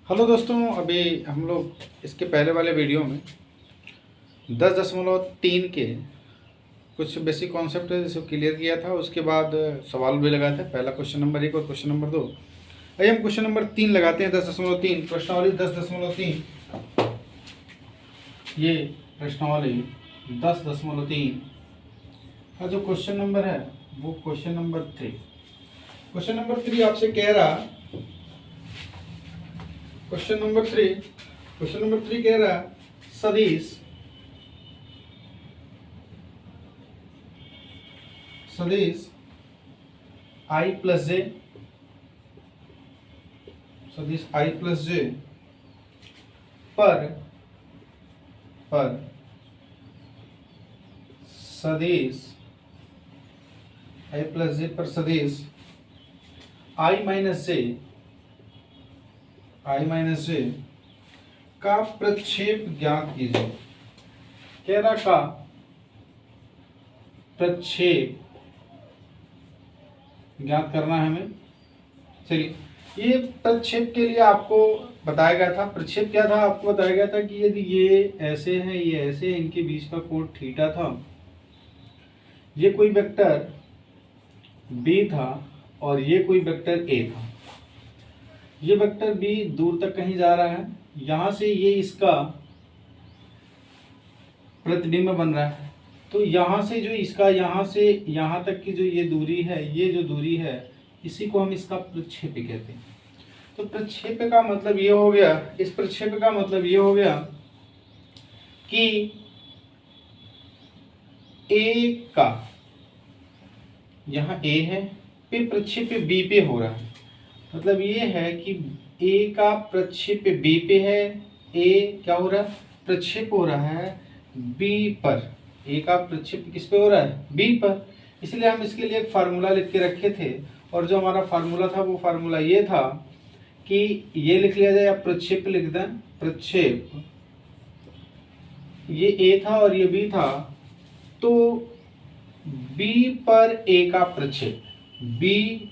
Hello दोस्तों, अभी हम लोग इसके पहले वाले वीडियो में 10.3 के कुछ बेसिक कॉन्सेप्ट है जिसे क्लियर किया था। उसके बाद सवाल भी लगाए थे, पहला क्वेश्चन नंबर 1 और क्वेश्चन नंबर 2। आइए हम क्वेश्चन नंबर 3 लगाते हैं। 10.3 प्रश्नावली 10.3। ये प्रश्नावली 10.3 का जो क्वेश्चन नंबर है वो क्वेश्चन नंबर 3। क्वेश्चन नंबर 3 आपसे कह रहा, क्वेश्चन नंबर 3 कह रहा सदिश आई प्लस जे पर सदिश सदिश आई माइनस जे का प्रक्षेप ज्ञात कीजिए। कह रहा का प्रक्षेप ज्ञात करना है हमें। चलिए, ये प्रक्षेप के लिए आपको बताया गया था। प्रक्षेप क्या था, आपको बताया गया था कि यदि ये ऐसे है, ये ऐसे, इनके बीच का कोण थीटा था, ये कोई वेक्टर बी था और ये कोई वेक्टर ए था। ये वेक्टर बी दूर तक कहीं जा रहा है, यहां से ये इसका प्रतिबिंब बन रहा है। तो यहाँ से जो इसका यहाँ से यहाँ तक की जो ये दूरी है, ये जो दूरी है, इसी को हम इसका प्रक्षेप कहते हैं। तो प्रक्षेप का मतलब ये हो गया, इस प्रक्षेप का मतलब ये हो गया कि ए का, यहाँ ए है, पे प्रक्षेप बी पे हो रहा है। मतलब ये है कि ए का प्रक्षेप बी पे है, ए क्या हो रहा है, प्रक्षेप हो रहा है बी पर। ए का प्रक्षेप किस पे हो रहा है, बी पर। इसलिए हम इसके लिए एक फार्मूला लिख के रखे थे, और जो हमारा फार्मूला था वो फार्मूला ये था कि ये लिख लिया जाए या प्रक्षेप लिख दें। प्रक्षेप, ये ए था और ये बी था, तो बी पर ए का प्रक्षेप, बी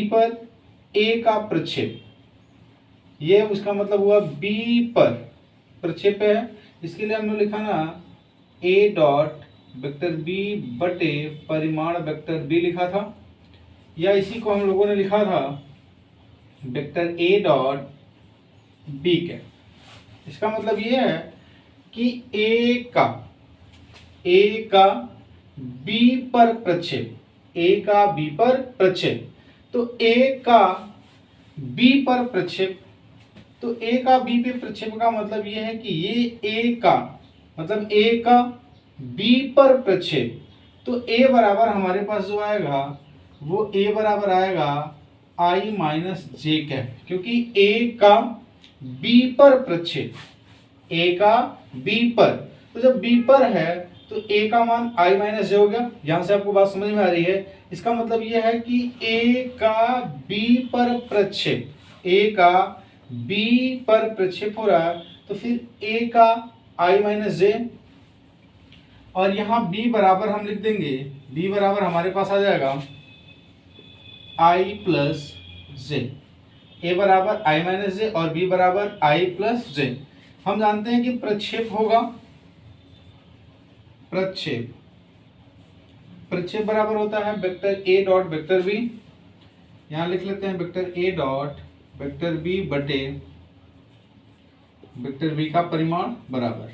पर ए का प्रक्षेप, ये उसका मतलब हुआ बी पर प्रक्षेप है। इसके लिए हमने लिखा ना ए डॉट वेक्टर बी बटे परिमाण वेक्टर बी लिखा था, या इसी को हम लोगों ने लिखा था वेक्टर ए डॉट बी के। इसका मतलब ये है कि ए का बी पर प्रक्षेप, ए का बी पर प्रक्षेप, तो ए का बी पर प्रक्षेप, तो ए का बी पे प्रक्षेप का मतलब ये है कि ये ए का मतलब ए का बी पर प्रक्षेप। तो ए बराबर हमारे पास जो आएगा वो ए बराबर आएगा आई माइनस जे के, क्योंकि ए का बी पर प्रक्षेप, ए का बी पर, तो जब बी पर है तो ए का मान आई माइनस जे हो गया। यहां से आपको बात समझ में आ रही है। इसका मतलब यह है कि ए का बी पर प्रक्षेप, ए का बी पर प्रक्षेप हो रहा है, तो फिर ए का आई माइनस जे, और यहां बी बराबर हम लिख देंगे, बी बराबर हमारे पास आ जाएगा आई प्लस जे। ए बराबर आई माइनस जे और बी बराबर आई प्लस जे। हम जानते हैं कि प्रक्षेप होगा, प्रक्षेप बराबर होता है vector A dot vector B. यहां लिख लेते हैं vector A dot vector B बटे वेक्टर बी का परिमाण बराबर,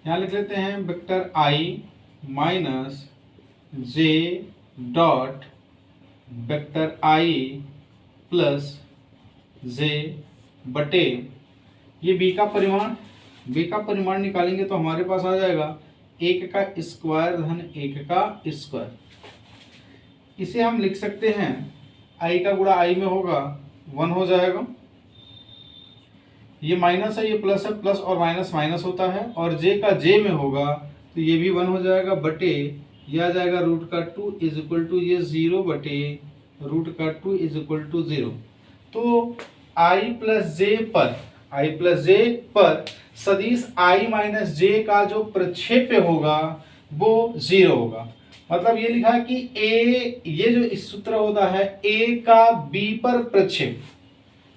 यहाँ लिख लेते हैं vector I minus J dot vector I plus J बटे ये बी का परिमाण निकालेंगे तो हमारे पास आ जाएगा 1 का स्क्वायर धन 1 का स्क्वायर। इसे हम लिख सकते हैं आई का गुणा आई में होगा 1 हो जाएगा, ये माइनस है, ये प्लस है, प्लस और माइनस माइनस होता है, और जे का जे में होगा तो ये भी 1 हो जाएगा, बटे ये आ जाएगा रूट का 2 इज इक्वल टू ये 0 बटे रूट का 2 इज इक्वल टू 0। तो आई प्लस जे पर सदिश आई माइनस जे का जो प्रक्षेप होगा वो 0 होगा। मतलब ये लिखा है कि ए, ये जो इस सूत्र होता है ए का बी पर प्रक्षेप,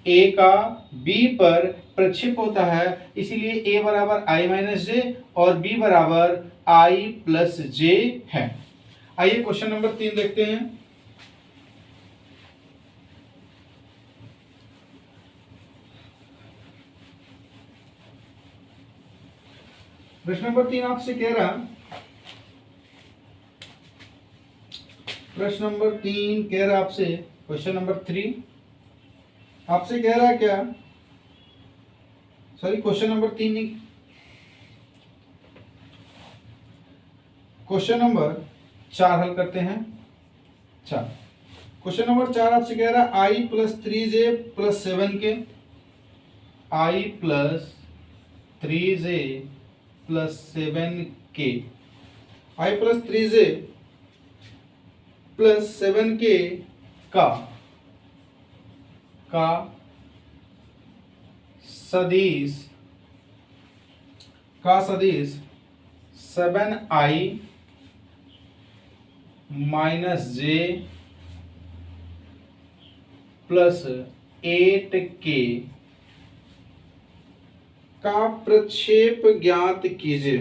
ए का बी पर प्रक्षेप होता है, इसीलिए ए बराबर आई माइनस जे और बी बराबर आई प्लस जे है। आइए क्वेश्चन नंबर 3 देखते हैं। प्रश्न नंबर 3 आपसे कह रहा, प्रश्न नंबर 3 कह रहा आपसे, क्वेश्चन नंबर 3 आपसे कह रहा क्या, सॉरी क्वेश्चन नंबर 3 नहीं, क्वेश्चन नंबर 4 हल करते हैं। 4 क्वेश्चन नंबर 4 आपसे कह रहा आई प्लस 3जे प्लस 7 के, आई प्लस 3जे प्लस 7 के, आई प्लस 3जे प्लस 7 के का सदिश 7i माइनस जे प्लस 8k का प्रक्षेप ज्ञात कीजिए।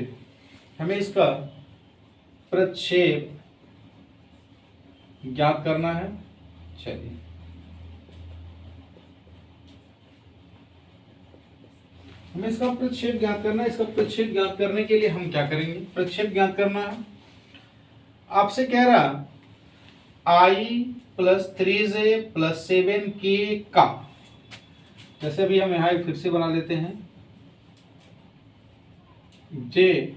हमें इसका प्रक्षेप ज्ञात करना है। चलिए हमें इसका प्रक्षेप ज्ञात करना है। इसका प्रक्षेप ज्ञात करने के लिए हम क्या करेंगे, प्रक्षेप ज्ञात करना है। आपसे कह रहा आई प्लस 3जे प्लस 7k का, जैसे अभी हम यहाँ फिर से बना लेते हैं, जे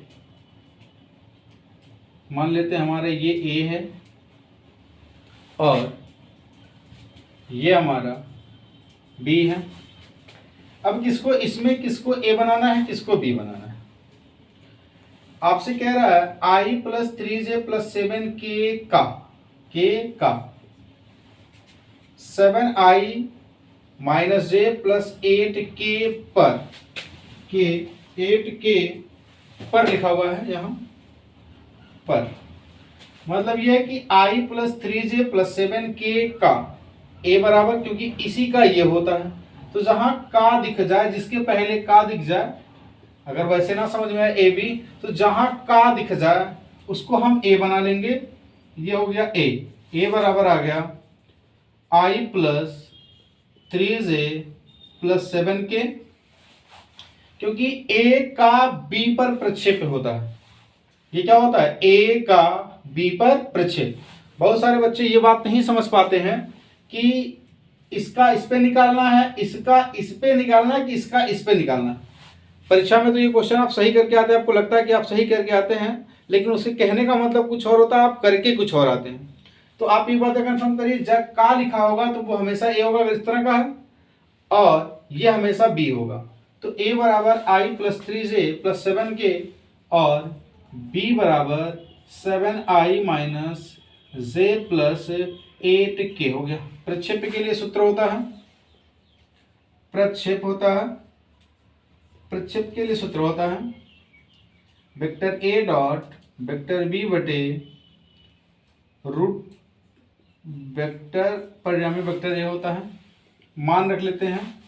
मान लेते हैं हमारे ये ए है और ये हमारा बी है। अब किसको इसमें किसको ए बनाना है, किसको बी बनाना है। आपसे कह रहा है आई प्लस 3जे प्लस 7k का 7i माइनस जे प्लस 8k पर, के 8k पर लिखा हुआ है यहाँ पर, मतलब यह है कि i plus 3j plus 7k का a बराबर, क्योंकि इसी का ये होता है, तो जहां का दिख जाए, जिसके पहले का दिख जाए, अगर वैसे ना समझ में आए ए बी, तो जहां का दिख जाए उसको हम a बना लेंगे। ये हो गया a बराबर आ गया i plus 3j plus 7k, क्योंकि a का b पर प्रक्षेप होता है। ये क्या होता है, a का b पर प्रक्षेप। बहुत सारे बच्चे ये बात नहीं समझ पाते हैं कि इसका इस पे निकालना है, इसका इस पे निकालना है कि इसका इस पे निकालना है। परीक्षा में तो ये क्वेश्चन आप सही करके आते हैं, आपको लगता है कि आप सही करके आते हैं, लेकिन उसके कहने का मतलब कुछ और होता है, आप करके कुछ और आते हैं। तो आप ये बातें कंफर्म करिए, जब का लिखा होगा तो वो हमेशा ए होगा अगर इस तरह का है, और ये हमेशा बी होगा। तो ए बराबर आई प्लस 3जे प्लस 7k और बी बराबर 7i माइनस जे प्लस 8k हो गया। प्रक्षेप के लिए सूत्र होता है, प्रक्षेप के लिए सूत्र होता है vector a dot vector b बटे रूट वेक्टर, परिणामी वेक्टर ये होता है। मान रख लेते हैं।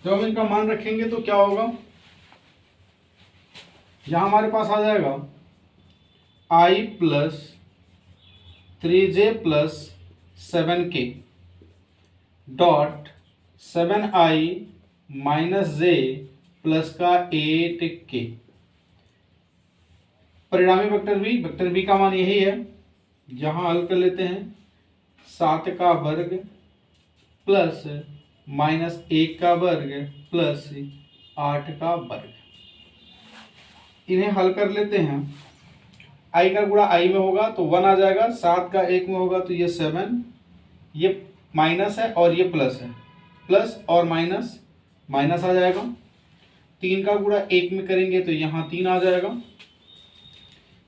जब हम इनका मान रखेंगे तो क्या होगा, यहां हमारे पास आ जाएगा i plus 3j plus 7k dot 7i minus J plus का 8k, परिणामी वेक्टर बी का मान यही है। यहां हल कर लेते हैं, 7 का वर्ग प्लस माइनस 1 का वर्ग प्लस 8 का वर्ग, इन्हें हल कर लेते हैं। आई का गुणा आई में होगा तो 1 आ जाएगा, 7 का 1 में होगा तो ये 7, ये माइनस है और ये प्लस है, प्लस और माइनस माइनस आ जाएगा। 3 का गुणा 1 में करेंगे तो यहाँ 3 आ जाएगा,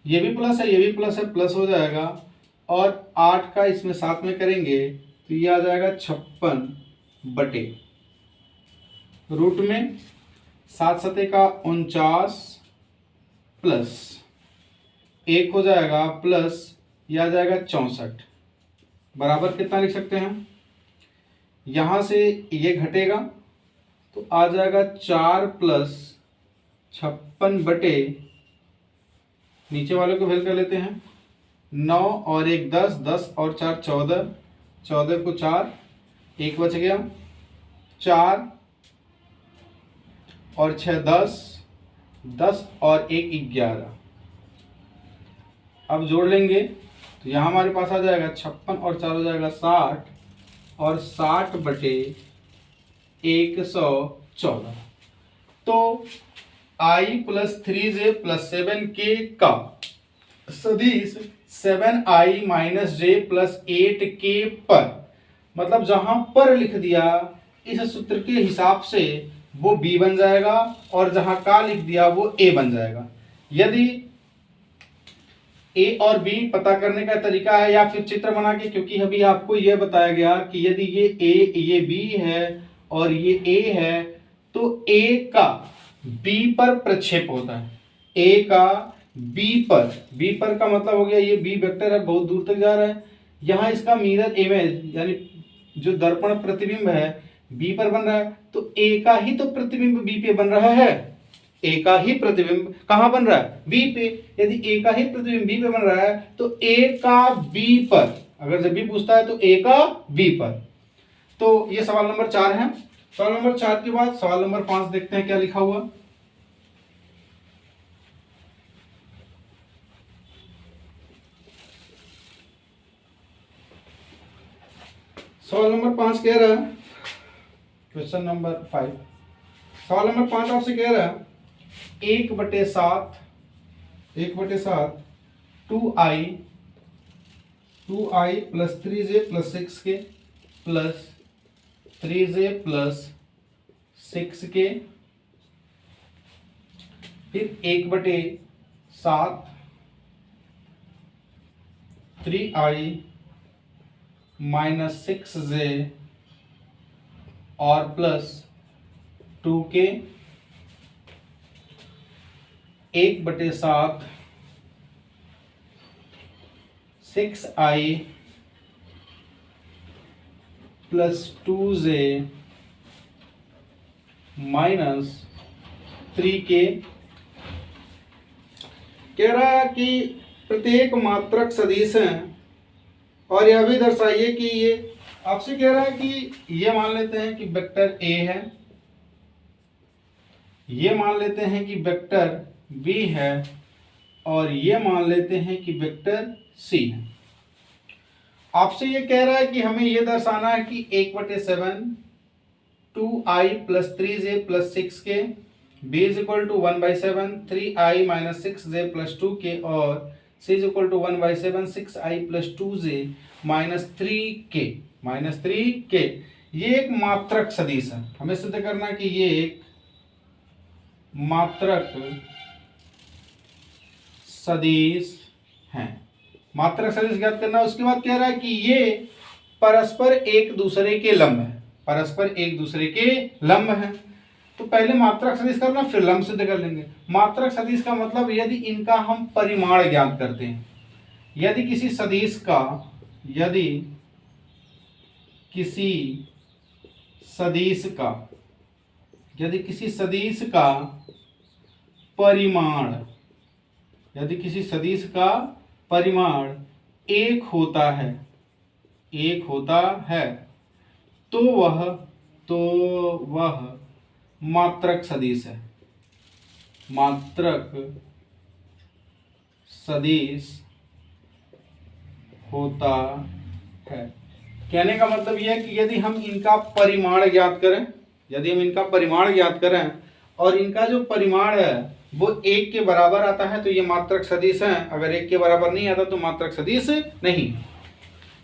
ये भी प्लस है, ये भी प्लस है, प्लस हो जाएगा। और 8 का इसमें 7 में करेंगे तो ये आ जाएगा 56 बटे रूट में 7 सते का 49 प्लस 1 हो जाएगा प्लस ये आ जाएगा 64, बराबर कितना लिख सकते हैं, यहाँ से ये घटेगा तो आ जाएगा 4 प्लस 56 बटे, नीचे वाले को वैल्यू कर लेते हैं, 9 और 1 10, 10 और 4 14, 14 को 4, 1 बच गया, 4 और 6 10, 10 और 1 11। अब जोड़ लेंगे तो यहाँ हमारे पास आ जाएगा 56 और 4 हो जाएगा 60, और 60 बटे 114। तो I plus 3J plus 7K का सदिश 7I minus J plus 8K पर, मतलब जहां पर लिख दिया इस सूत्र के हिसाब से वो B बन जाएगा, और जहां का लिख दिया वो A बन जाएगा। यदि A और B पता करने का तरीका है या फिर चित्र बना के, क्योंकि अभी आपको यह बताया गया कि यदि ये A ये B है और ये A है तो A का B पर प्रक्षेप होता है, A का B पर का मतलब हो गया ये B वेक्टर है, बहुत दूर तक जा रहा है। यहाँ इसका मिरर इमेज यानी जो दर्पण प्रतिबिंब है B पर बन रहा है, तो A का ही तो प्रतिबिंब B पे बन रहा है। A का ही प्रतिबिंब कहाँ बन रहा है? B पे। यदि A का ही प्रतिबिंब B पे बन रहा है तो A का B पर, अगर जब भी पूछता है तो A का B पर। तो ये सवाल नंबर 4 है। सवाल नंबर 4 के बाद सवाल नंबर 5 देखते हैं क्या लिखा हुआ। सवाल नंबर 5 कह रहा है, क्वेश्चन नंबर 5, सवाल नंबर 5 आपसे कह रहा है 1/7 2i plus 3j plus 6k plus 3j plus 6k, फिर 1/7 3i माइनस 6j और plus 2k, 1/7 6i plus 2j minus 3k। कह रहा है कि प्रत्येक मात्रक सदिश हैं, और यह भी दर्शाइए कि ये आपसे कह रहा है कि ये मान लेते हैं कि वेक्टर A है, ये मान लेते हैं कि वेक्टर B है, और ये मान लेते हैं कि वेक्टर C है। आपसे ये कह रहा है कि हमें ये दर्शाना है कि 1/7 2i plus 3j plus 6k, B is equal to 1/7 3i minus 6j plus 2k, और C is equal to 1/7 6i plus 2j minus 3k। ये एक मात्रक सदिश है, हमें सिद्ध करना है कि ये एक मात्रक सदिश है। मात्रक सदिश ज्ञात करना, उसके बाद कह रहा है कि ये परस्पर एक दूसरे के लंब है, परस्पर एक दूसरे के लंब है। तो पहले मात्रक सदिश करना फिर लंब सिद्ध कर लेंगे। मात्रक सदिश का मतलब यदि इनका हम परिमाण ज्ञात करते हैं, यदि किसी सदिश का परिमाण एक होता है तो वह मात्रक सदिश है, मात्रक सदिश होता है। कहने का मतलब यह है कि यदि हम इनका परिमाण ज्ञात करें, और इनका जो परिमाण है वो 1 के बराबर आता है तो ये मात्रक सदिश है, अगर 1 के बराबर नहीं आता तो मात्रक सदिश नहीं।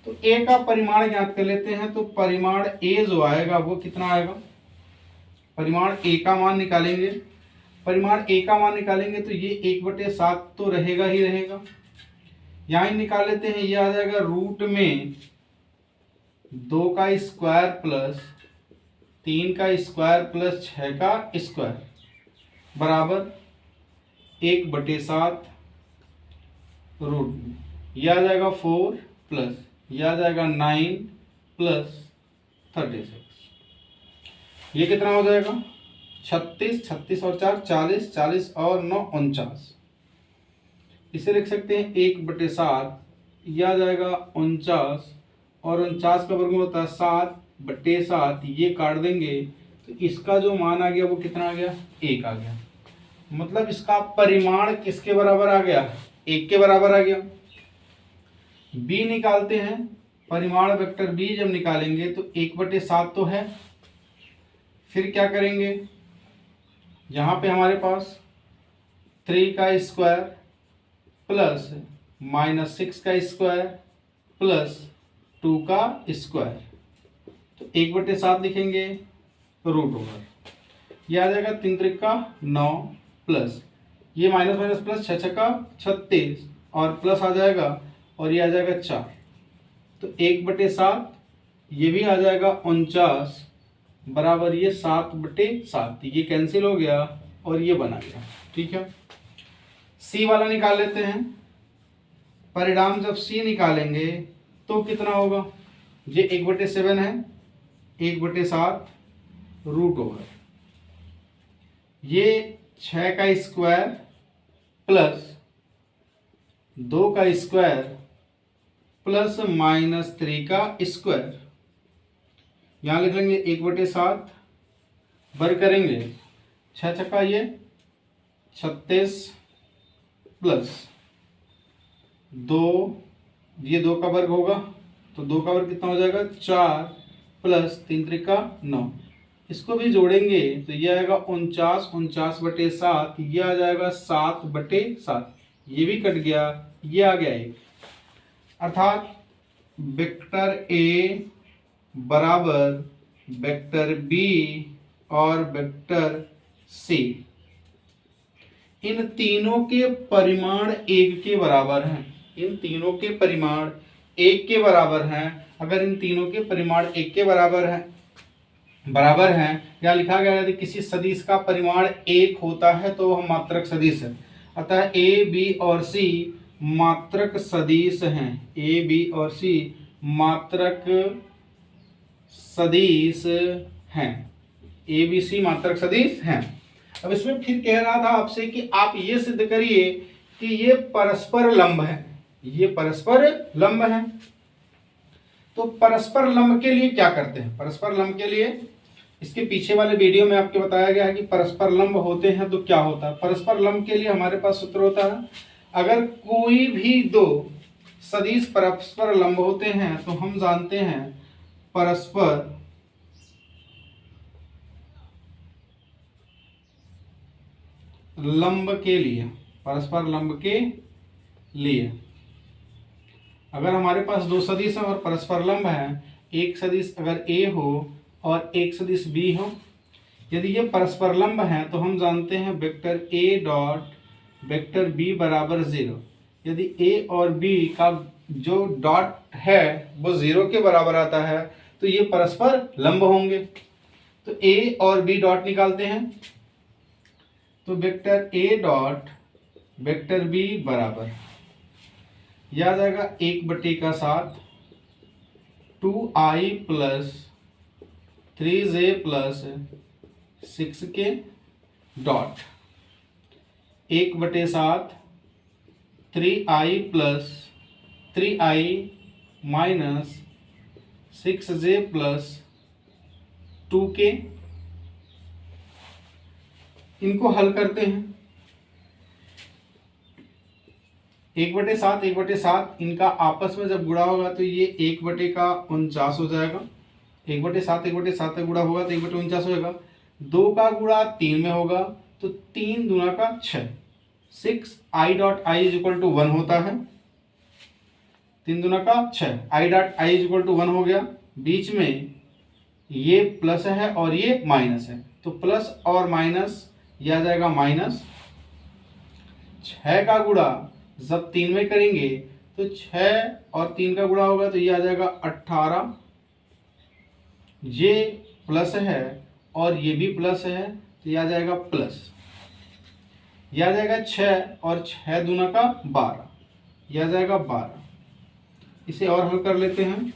तो A का परिमाण ज्ञात कर लेते हैं। तो परिमाण A जो आएगा वो कितना आएगा, परिमाण A का मान निकालेंगे, तो ये 1/7 तो रहेगा ही रहेगा। यहाँ निकाल लेते हैं, ये आ जाएगा रूट में 2 का स्क्वायर प्लस 3 का स्क्वायर प्लस 6 का स्क्वायर बराबर 1/7 रूट में, यह आ जाएगा 4 प्लस यह आ जाएगा 9 प्लस 36। ये कितना हो जाएगा 36, 36 और 4 40, 40 और 9 49। इसे लिख सकते हैं 1/7, यह आ जाएगा 49, और 49 का वर्गमूल होता है 7/7। ये काट देंगे तो इसका जो मान आ गया वो कितना आ गया 1 आ गया। मतलब इसका परिमाण किसके बराबर आ गया 1 के बराबर आ गया। b निकालते हैं, परिमाण वेक्टर b जब निकालेंगे तो 1/7 तो है। फिर क्या करेंगे, यहाँ पे हमारे पास 3 का स्क्वायर प्लस -6 का स्क्वायर प्लस 2 का स्क्वायर, तो 1/7 लिखेंगे रूट ओवर। यह आ जाएगा 3 त्रिक का 9 प्लस ये माइनस माइनस प्लस 6 6 का 36 और प्लस आ जाएगा और ये आ जाएगा 4, तो 1/7 ये भी आ जाएगा 49 बराबर ये 7/7। ये कैंसिल हो गया और ये बना गया। ठीक है, सी वाला निकाल लेते हैं। परिणाम जब सी निकालेंगे तो कितना होगा, ये 1/7 है, 1/7 रूट ओवर ये 6 का स्क्वायर प्लस 2 का स्क्वायर प्लस -3 का स्क्वायर। यहाँ लिख लेंगे 1/7 वर्ग करेंगे 6 छक्का ये 36 प्लस 2, ये 2 का वर्ग होगा तो 2 का वर्ग कितना हो जाएगा 4 प्लस 3 त्रिका 9। इसको भी जोड़ेंगे तो ये आएगा 49, 49/7, ये आ जाएगा 7/7। ये भी कट गया, ये आ गया 1। अर्थात वेक्टर ए बराबर वेक्टर बी और वेक्टर सी, इन तीनों के परिमाण 1 के बराबर हैं। इन तीनों के परिमाण 1 के बराबर हैं। अगर इन तीनों के परिमाण 1 के बराबर हैं, यहाँ लिखा गया है यदि किसी सदिश का परिमाण 1 होता है तो वह मात्रक सदिश है। अतः ए बी और सी मात्रक सदिश हैं। ए बी और सी मात्रक सदिश हैं। ए बी सी मात्रक सदिश हैं। अब इसमें फिर कह रहा था आपसे कि आप ये सिद्ध करिए कि ये परस्पर लंब है। ये परस्पर लंब है। तो परस्पर लंब के लिए क्या करते हैं, परस्पर लंब के लिए इसके पीछे वाले वीडियो में आपको बताया गया है कि परस्पर लंब होते हैं तो क्या होता है। परस्पर लंब के लिए हमारे पास सूत्र होता है, अगर कोई भी दो सदिश परस्पर लंब होते हैं तो हम जानते हैं परस्पर लंब के लिए, परस्पर लंब के लिए अगर हमारे पास दो सदिश हैं और परस्पर लंब है, एक सदिश अगर ए हो और एक सदिश बी हो, यदि ये परस्पर लंब है तो हम जानते हैं vector A dot vector B बराबर 0। यदि ए और बी का जो डॉट है वो 0 के बराबर आता है तो ये परस्पर लंब होंगे। तो ए और बी डॉट निकालते हैं, तो vector A dot vector B बराबर यह आ जाएगा 1/7 2i plus 3j plus 6k dot 1/7 3i plus 3i minus 6j plus 2k। इनको हल करते हैं। 1/7 1/7 इनका आपस में जब गुणा होगा तो ये 1/49 हो जाएगा। 1/7 1/7 का गुणा होगा तो 1/49 हो जाएगा। 2 का गुणा 3 में होगा तो 3 दूना का 6, 6 i dot i is equal to 1 होता है। 3 दूना का 6 i dot i is equal to 1 हो गया। बीच में ये प्लस है और ये माइनस है, तो प्लस और माइनस ये आ जाएगा माइनस। 6 का गुणा जब 3 में करेंगे तो 6 और 3 का गुणा होगा तो ये आ जाएगा 18। ये प्लस है और ये भी प्लस है तो ये आ जाएगा प्लस। ये आ जाएगा 6 और 6 दूना का 12, ये आ जाएगा 12। इसे और हल कर लेते हैं।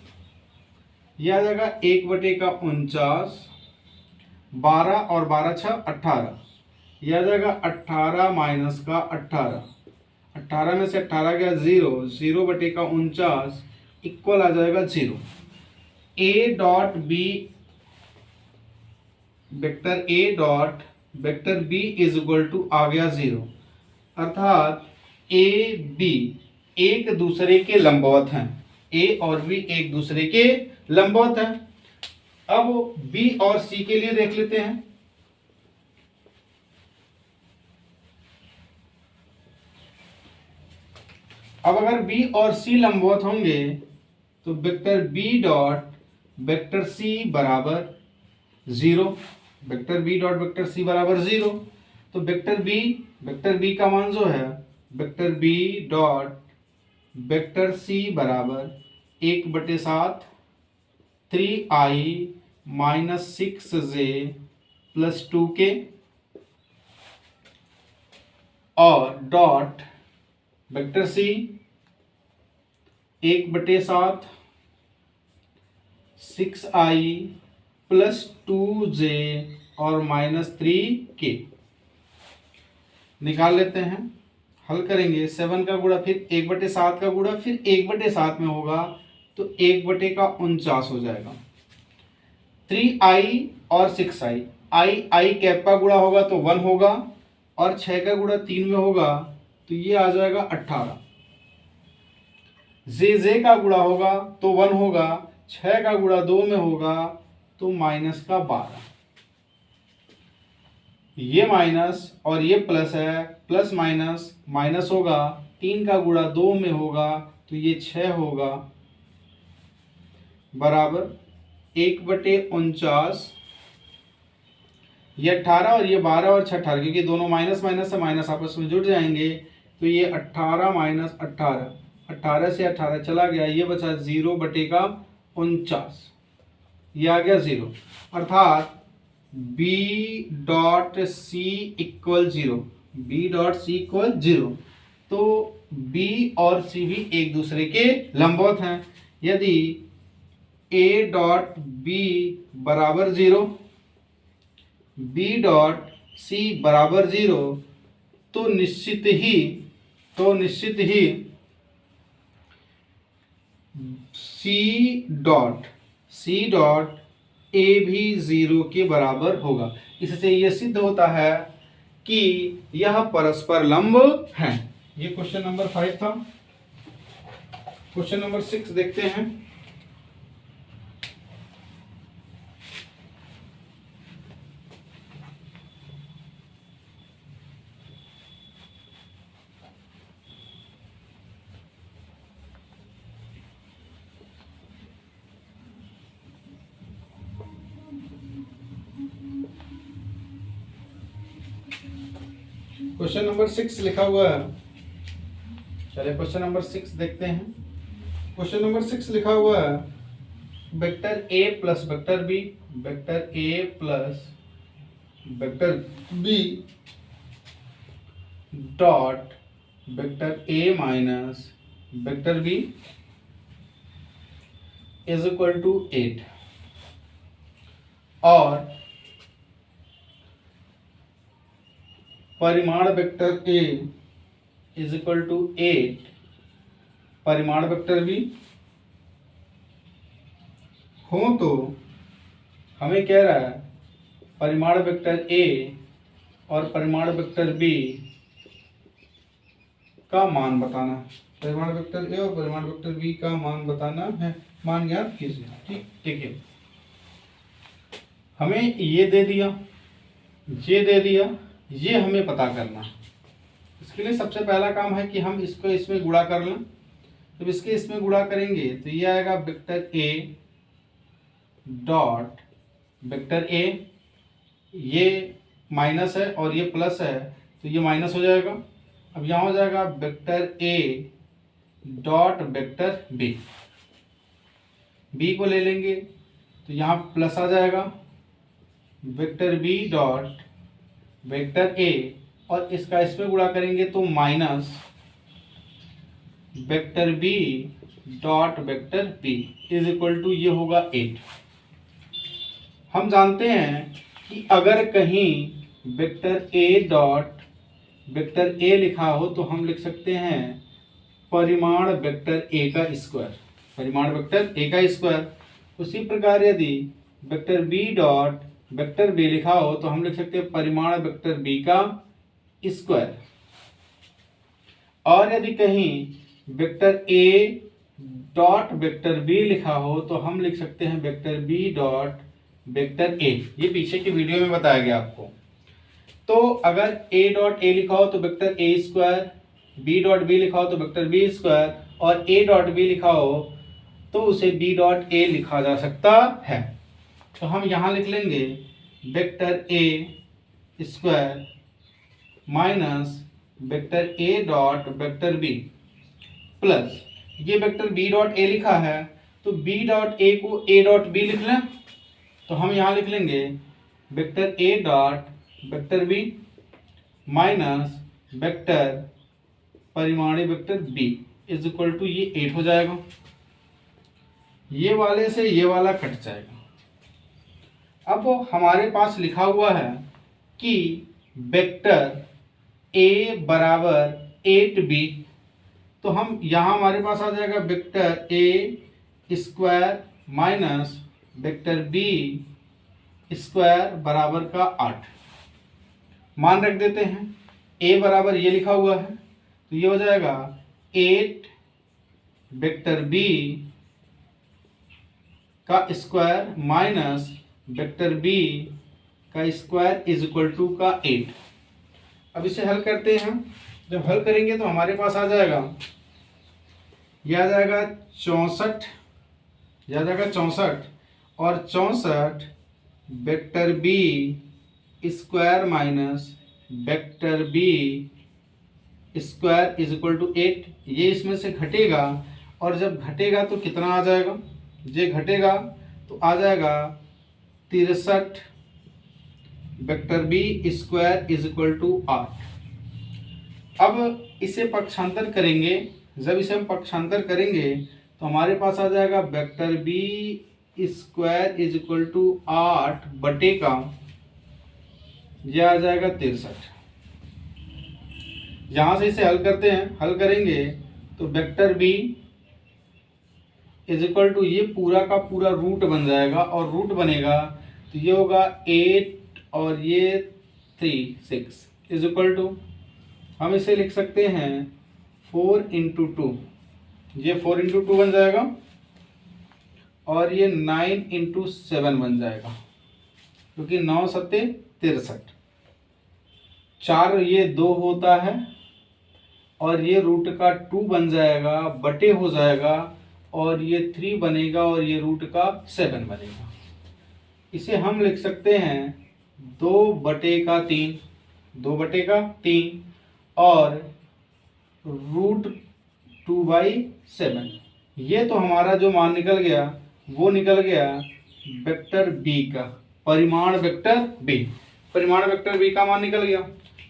यह आ जाएगा 1/49, 12 और 12 6 18, यह आ जाएगा 18 माइनस का 18, 18 में से 18 गया 0, 0/49 इक्वल आ जाएगा 0। A dot B vector A dot vector B is equal to आ गया 0, अर्थात ए बी एक दूसरे के लंबवत हैं, ए और बी एक दूसरे के लंबवत हैं। अब बी और सी के लिए देख लेते हैं। अब अगर बी और सी लंबवत होंगे तो vector B dot vector C बराबर 0, vector B dot vector C बराबर 0। तो वेक्टर बी का मान जो है vector B dot vector C बराबर 1/7 3i minus 6j plus 2k और डॉट वेक्टर सी 1/7 6i प्लस 2j और माइनस 3k निकाल लेते हैं। हल करेंगे 7 का गुणा फिर 1/7 का गुणा फिर 1/7 में होगा तो 1/49 हो जाएगा। 3i और 6i, आई कैप का गुणा होगा तो 1 होगा और 6 का गुणा 3 में होगा तो ये आ जाएगा 18। जे का गुणा होगा तो 1 होगा, 6 का गुणा 2 में होगा तो माइनस का 12। ये माइनस और ये प्लस है, प्लस माइनस माइनस होगा, 3 का गुणा 2 में होगा तो ये 6 होगा बराबर 1/49। ये 18 और ये 12 और 6 18, क्योंकि दोनों माइनस माइनस से माइनस आपस में जुड़ जाएंगे तो ये 18 माइनस 18, 18 से 18 चला गया, ये बचा 0/49, ये आ गया 0, अर्थात b dot C equal 0, b dot C equal 0। तो b और c भी एक दूसरे के लंबवत हैं। यदि a डॉट b बराबर 0, b डॉट c बराबर 0 तो निश्चित ही c डॉट a भी 0 के बराबर होगा। इससे यह सिद्ध होता है कि यह परस्पर लंब हैं। ये क्वेश्चन नंबर 5 था। क्वेश्चन नंबर 6 देखते हैं। क्वेश्चन नंबर 6 लिखा हुआ है। चलिए क्वेश्चन नंबर 6 देखते हैं। क्वेश्चन नंबर 6 लिखा हुआ है vector a plus vector b, vector a plus vector b dot vector a minus vector b is equal to 8 और परिमाण vector a is equal to 8, परिमाण वेक्टर b हो तो हमें कह रहा है परिमाण वेक्टर a और परिमाण वेक्टर b का मान बताना है। परिमाण वेक्टर a और परिमाण वेक्टर b का मान बताना है, मान ज्ञात कीजिए। ठीक है, हमें ये दे दिया, ये दे दिया, ये हमें पता करना। इसके लिए सबसे पहला काम है कि हम इसको इसमें गुणा कर लें। जब इसके इसमें गुणा करेंगे तो ये आएगा vector a dot vector a, ये माइनस है और ये प्लस है तो ये माइनस हो जाएगा। अब यहाँ हो जाएगा vector a dot vector b, b को ले लेंगे तो यहाँ प्लस आ जाएगा, vector b dot vector a और इसका इसमें गुणा करेंगे तो minus vector B dot vector B is equal to ये होगा 8। हम जानते हैं कि अगर कहीं vector A dot vector A लिखा हो तो हम लिख सकते हैं परिमाण वेक्टर ए का स्क्वायर, परिमाण वेक्टर ए का स्क्वायर। उसी प्रकार यदि vector B dot vector B लिखा हो तो हम लिख सकते हैं परिमाण वेक्टर बी का स्क्वायर। और यदि कहीं vector A dot vector B लिखा हो तो हम लिख सकते हैं vector B dot vector A. ये पीछे की वीडियो में बताया गया आपको। तो अगर ए डॉट ए लिखा हो तो vector A square, B dot B लिखा हो तो वेक्टर बी स्क्वायर, और ए डॉट बी लिखा हो तो उसे बी डॉट ए लिखा जा सकता है। तो हम यहाँ लिख लेंगे vector A square minus vector A dot vector B plus ये वेक्टर बी डॉट ए लिखा है तो बी डॉट ए को ए डॉट बी लिख लें। तो हम यहाँ लिख लेंगे vector A dot vector B minus vector परिमाणी vector B is equal to ये 8 हो जाएगा। ये वाले से ये वाला कट जाएगा। अब हमारे पास लिखा हुआ है कि वेक्टर ए बराबर 8b, तो हम यहाँ हमारे पास आ जाएगा vector A square minus vector B square बराबर का 8। मान रख देते हैं। ए बराबर ये लिखा हुआ है तो ये हो जाएगा 8 वेक्टर बी का स्क्वायर माइनस वेक्टर बी का स्क्वायर इज इक्वल टू का 8। अब इसे हल करते हैं। जब हल करेंगे तो हमारे पास आ जाएगा, यह आ जाएगा 64, यह आ जाएगा 64 और 64 vector B square minus vector B square is equal to 8। ये इसमें से घटेगा और जब घटेगा तो कितना आ जाएगा, ये घटेगा तो आ जाएगा 63 vector B square is equal to 8। अब इसे पक्षांतर करेंगे। जब इसे हम पक्षांतर करेंगे तो हमारे पास आ जाएगा vector B square is equal to 8 बटे का यह आ जाएगा 63। यहाँ से इसे हल करते हैं। हल करेंगे तो vector B is equal to ये पूरा का पूरा रूट बन जाएगा और रूट बनेगा तो ये होगा 8 और ये 3 6 इज इक्वल टू, हम इसे लिख सकते हैं 4 इंटू 2, ये 4 इंटू 2 बन जाएगा और ये 9 इंटू 7 बन जाएगा क्योंकि 9 सत्ते 63, 4 ये 2 होता है और ये रूट का 2 बन जाएगा बटे हो जाएगा और ये 3 बनेगा और ये रूट का 7 बनेगा। इसे हम लिख सकते हैं 2 बटे का 3, 2 बटे का 3 और रूट 2/7। ये तो हमारा जो मान निकल गया वो निकल गया वेक्टर बी का, परिमाण वेक्टर बी, परिमाण वेक्टर बी का मान निकल गया।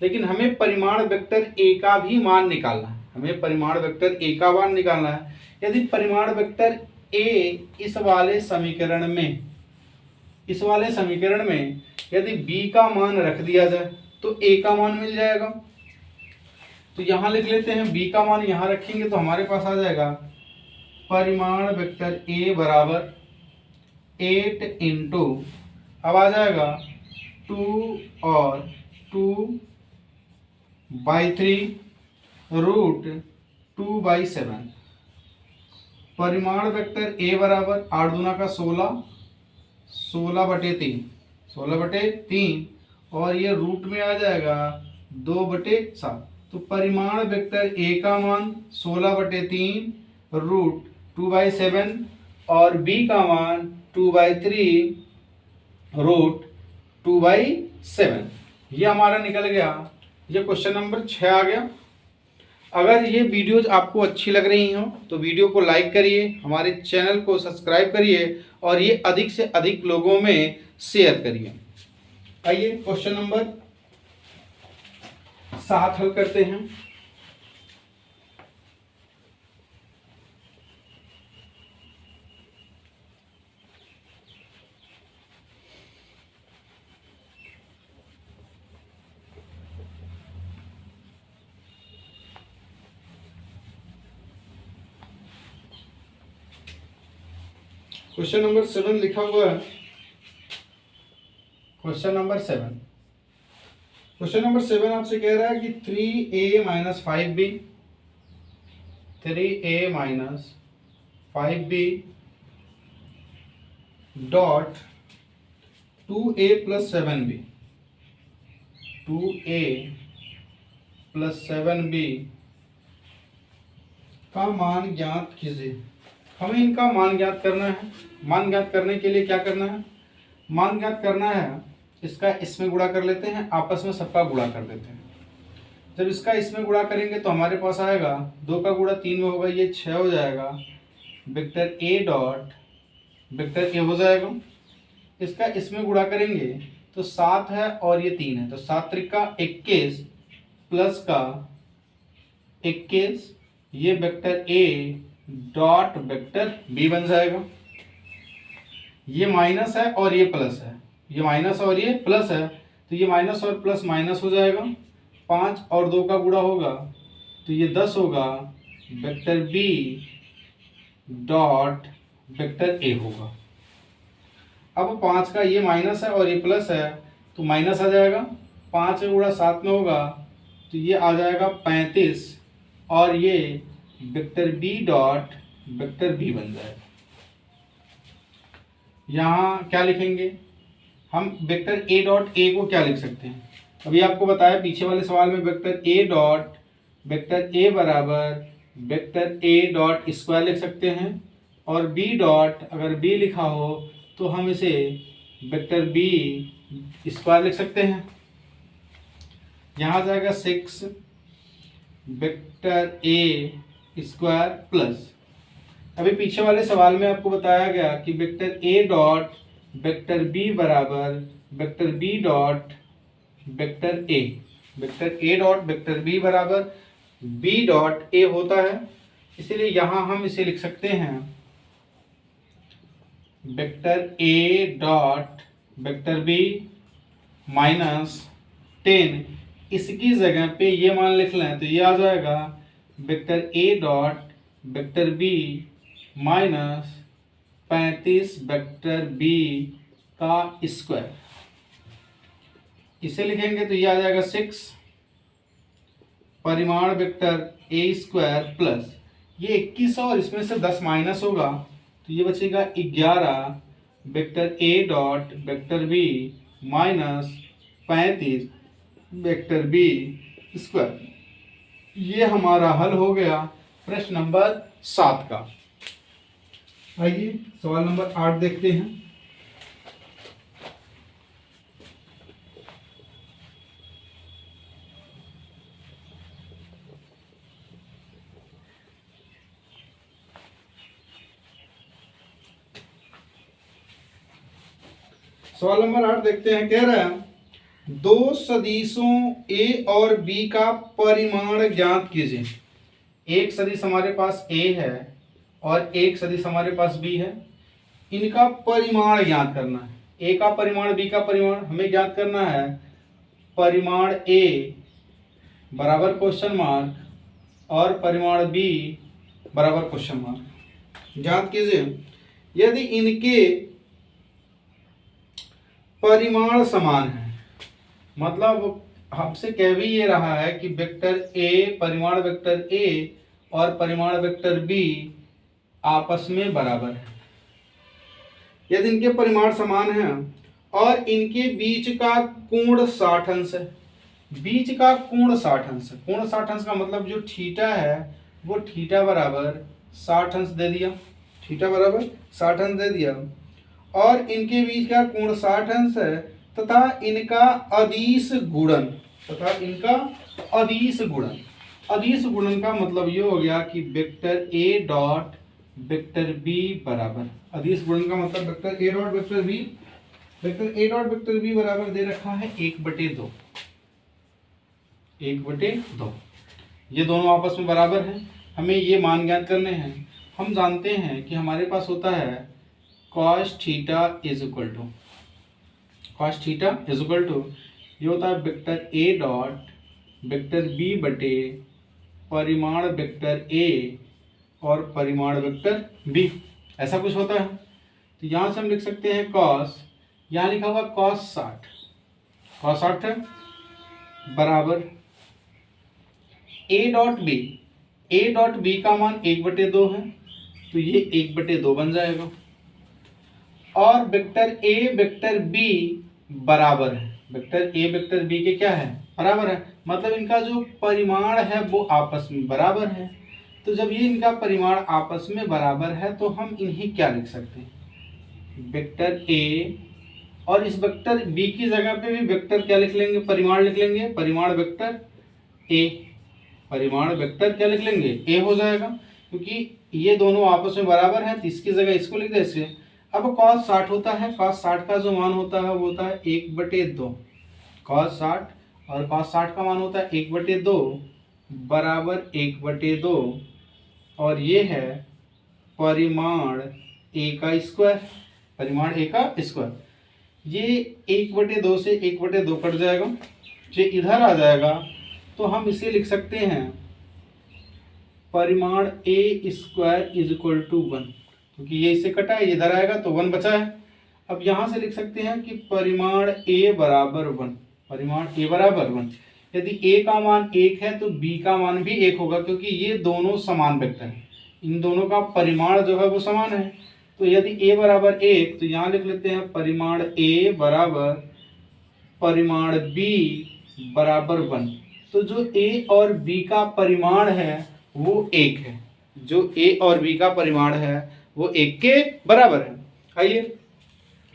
लेकिन हमें परिमाण वेक्टर ए का भी मान निकालना है, हमें परिमाण वेक्टर ए का मान निकालना है। यदि परिमाण वेक्टर ए इस वाले समीकरण में यदि बी का मान रख दिया जाए तो ए का मान मिल जाएगा। तो यहाँ लिख लेते हैं बी का मान यहाँ रखेंगे तो हमारे पास आ जाएगा परिमाण वेक्टर ए बराबर 8 इंटू, अब आ जाएगा 2 और 2/3 रूट 2/7। परिमाण वेक्टर ए बराबर 8 दूना का 16, 16/3 और ये रूट में आ जाएगा 2/7। तो परिमाण वेक्टर ए का मान 16/3 रूट 2/7 और बी का मान 2/3 रूट 2/7। ये हमारा निकल गया। ये क्वेश्चन नंबर 6 आ गया। अगर ये वीडियोज आपको अच्छी लग रही हो तो वीडियो को लाइक करिए, हमारे चैनल को सब्सक्राइब करिए और ये अधिक से अधिक लोगों में शेयर करिए। आइए क्वेश्चन नंबर 7 हल करते हैं। क्वेश्चन नंबर 7 लिखा हुआ है। क्वेश्चन नंबर 7, क्वेश्चन नंबर 7 आपसे कह रहा है कि 3a minus 5b, 3a minus 5b dot 2a plus 7b, 2a plus 7b का मान ज्ञात कीजिए। हमें इनका मान ज्ञात करना है। मान ज्ञात करने के लिए क्या करना है? मान ज्ञात करना है, इसका इसमें गुणा कर लेते हैं, आपस में सबका गुणा कर देते हैं। जब इसका इसमें गुणा करेंगे तो हमारे पास आएगा 2 का गुणा 3 में होगा, ये 6 हो जाएगा। वेक्टर ए डॉट वेक्टर ए हो जाएगा। इसका इसमें गुणा करेंगे तो 7 है और ये 3 है, तो 7 त्रिका 21 प्लस का 21, ये vector A dot vector B बन जाएगा। ये माइनस है और ये प्लस है, ये माइनस और ये प्लस है, तो ये माइनस और प्लस माइनस हो जाएगा। 5 और 2 का गुणा होगा तो ये 10 होगा। Vector B dot vector A होगा। अब 5 का ये माइनस है और ये प्लस है तो माइनस आ जाएगा। 5 का गुणा 7 में होगा तो ये आ जाएगा 35 और ये vector B dot vector B बन जाएगा। यहाँ क्या लिखेंगे हम? वेक्टर ए डॉट ए को क्या लिख सकते हैं? अभी आपको बताया पीछे वाले सवाल में vector A dot vector A बराबर वेक्टर ए डॉट स्क्वायर लिख सकते हैं, और बी डॉट अगर बी लिखा हो तो हम इसे वेक्टर बी स्क्वायर लिख सकते हैं। यहाँ आ जाएगा 6 वेक्टर ए स्क्वायर प्लस, अभी पीछे वाले सवाल में आपको बताया गया कि vector A dot vector B बराबर vector B dot vector A, vector A dot vector B बराबर बी डॉट ए होता है। इसलिए यहाँ हम इसे लिख सकते हैं vector A dot vector B minus 10, इसकी जगह पे ये मान लिख लें तो ये आ जाएगा vector A dot vector B minus 35 vector B का स्क्वायर। इसे लिखेंगे तो ये आ जाएगा 6 परिमाण वेक्टर ए स्क्वायर प्लस ये 21 और इसमें से 10 माइनस होगा तो ये बचेगा 11 vector A dot vector B minus 35 vector B square. ये हमारा हल हो गया प्रश्न नंबर 7 का। आइए सवाल नंबर 8 देखते हैं। सवाल नंबर 8 देखते हैं। कह रहा है 2 सदिशों ए और बी का परिमाण ज्ञात कीजिए। एक सदिश हमारे पास ए है और एक सदिश हमारे पास बी है, इनका परिमाण ज्ञात करना है। ए का परिमाण बी का परिमाण हमें ज्ञात करना है। परिमाण ए बराबर क्वेश्चन मार्क और परिमाण बी बराबर क्वेश्चन मार्क ज्ञात कीजिए। यदि इनके परिमाण समान है, मतलब हमसे कह भी ये रहा है कि वेक्टर ए परिमाण वेक्टर ए और परिमाण वेक्टर बी आपस में बराबर है। यदि इनके परिमाण समान हैं और इनके बीच का कोण 60 अंश है, बीच का कोण 60 अंश है। कोण 60 अंश का मतलब जो थीटा है वो थीटा बराबर 60 अंश दे दिया, थीटा बराबर 60 अंश दे दिया, और इनके बीच का कोण 60 अंश है तथा इनका अदिश गुणन, तथा इनका अदिश गुणन। अदिश गुणन का मतलब ये हो गया कि vector A dot vector B बराबर, अदिश गुणन का मतलब vector A dot vector B, vector A dot vector B बराबर दे रखा है 1/2, 1/2। ये दोनों आपस में बराबर हैं। हमें ये मान ज्ञात करने हैं। हम जानते हैं कि हमारे पास होता है cos theta is equal to, cos theta is equal to ये होता है vector A dot vector B बटे परिमाण वेक्टर ए और परिमाण वेक्टर बी, ऐसा कुछ होता है। तो यहाँ से हम लिख सकते हैं कॉस, यहाँ लिखा हुआ कॉस 60, कॉस 60 बराबर ए डॉट बी का मान 1/2 है, तो ये 1/2 बन जाएगा। और वेक्टर ए वेक्टर बी बराबर है, वेक्टर ए वेक्टर बी के क्या है, बराबर है, मतलब इनका जो परिमाण है वो आपस में बराबर है। तो जब ये इनका परिमाण आपस में बराबर है तो हम इन्हें क्या लिख सकते हैं, वेक्टर ए, और इस वेक्टर बी की जगह पे भी वेक्टर क्या लिख लेंगे, परिमाण लिख लेंगे, परिमाण वेक्टर ए, परिमाण वेक्टर क्या लिख लेंगे, ए हो जाएगा, क्योंकि ये दोनों आपस में बराबर है, तो इसकी जगह इसको लिख दे इससे। अब cos 60 होता है, cos 60 का जो मान होता है वो होता है 1/2, cos 60 और cos 60 का मान होता है 1/2 बराबर 1/2, और ये है परिमाण a का स्क्वायर, परिमाण a का स्क्वायर। ये 1/2 से 1/2 कट जाएगा, जो इधर आ जाएगा, तो हम इसे लिख सकते हैं परिमाण a square is equal to 1, क्योंकि ये इससे कटा है, ये इधर आएगा तो 1 बचा है। अब यहाँ से लिख सकते हैं कि परिमाण a बराबर 1, परिमाण a बराबर 1। यदि a का मान 1 है तो b का मान भी 1 होगा, क्योंकि ये दोनों समान वेक्टर हैं, इन दोनों का परिमाण जो है वो समान है। तो यदि a बराबर 1, तो यहाँ लिख लेते हैं परिमाण a बराबर परिमाण b बराबर 1। तो जो a और b का परिमाण है वो 1 है, जो a और b का परिमाण है वो 1 के बराबर है। आइए,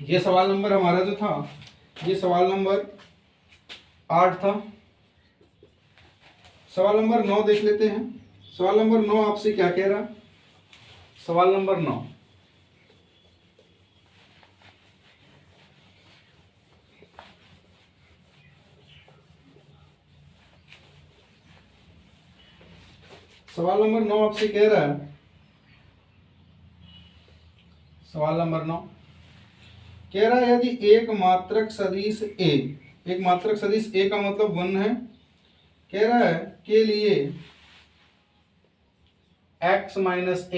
ये सवाल नंबर हमारा जो था, ये सवाल नंबर 8 था। सवाल नंबर 9 देख लेते हैं। सवाल नंबर 9 आपसे क्या कह रहा, सवाल नंबर 9, सवाल नंबर 9 आपसे कह रहा है, सवाल नंबर 9 कह रहा है यदि एक मात्रक सदिश ए, एक मात्रक सदिश ए का मतलब 1 है, कह रहा है के लिए x minus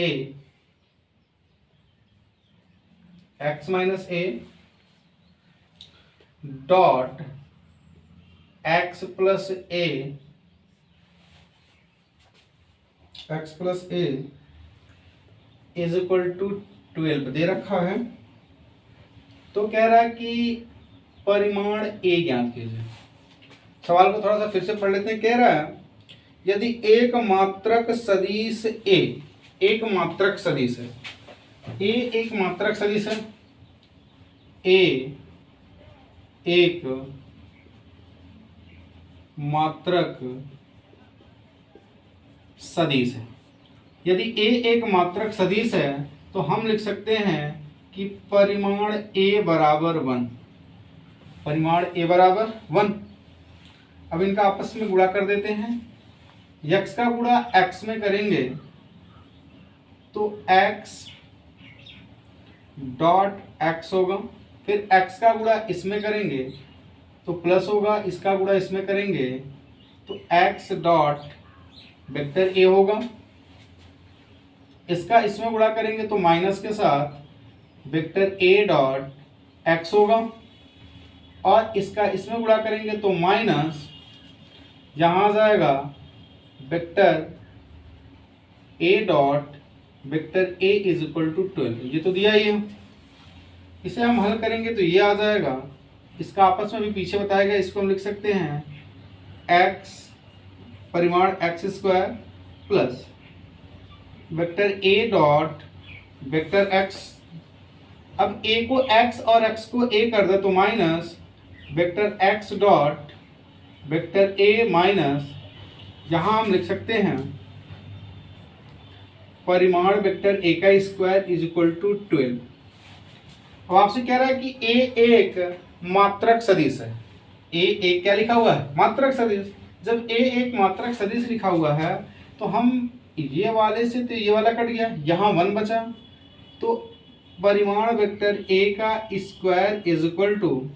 A dot x plus A is equal to 12 दे रखा है। तो कह रहा है कि परिमाण a ज्ञात कीजिए। सवाल को थोड़ा सा फिर से पढ़ लेते हैं। कह रहा है यदि एक मात्रक सदिश a, एक मात्रक सदिश है a, एक मात्रक सदिश है a, एक मात्रक सदिश है। यदि a एक मात्रक सदिश है तो हम लिख सकते हैं कि परिमाण a बराबर 1, परिमाण a बराबर 1। अब इनका आपस में गुणा कर देते हैं। x का गुणा x में करेंगे तो x डॉट x होगा, फिर x का गुणा इसमें करेंगे तो प्लस होगा, इसका गुणा इसमें करेंगे तो x डॉट वेक्टर a होगा, इसका इसमें गुणा करेंगे तो माइनस के साथ वेक्टर a डॉट x होगा, और इसका इसमें गुणा करेंगे तो माइनस, यहाँ जाएगा vector a dot vector a is equal to 12। ये तो दिया ही है, इसे हम हल करेंगे तो ये आ जाएगा। इसका आपस में भी पीछे बताया गया, इसको हम लिख सकते हैं x परिमाण x square plus vector a dot vector x। अब a को x और x को a कर दे तो minus vector x dot vector a minus, यहाँ हम लिख सकते हैं परिमाण वेक्टर a का स्क्वायर इज इक्वल टू 12। अब आपसे कह रहा है कि a एक मात्रक सदिश है, a एक क्या लिखा हुआ है, मात्रक सदिश। जब a एक मात्रक सदिश लिखा हुआ है तो हम ये वाले से तो ये वाला कट गया, यहाँ 1 बचा, तो परिमाण वेक्टर a का स्क्वायर इज इक्वल टू,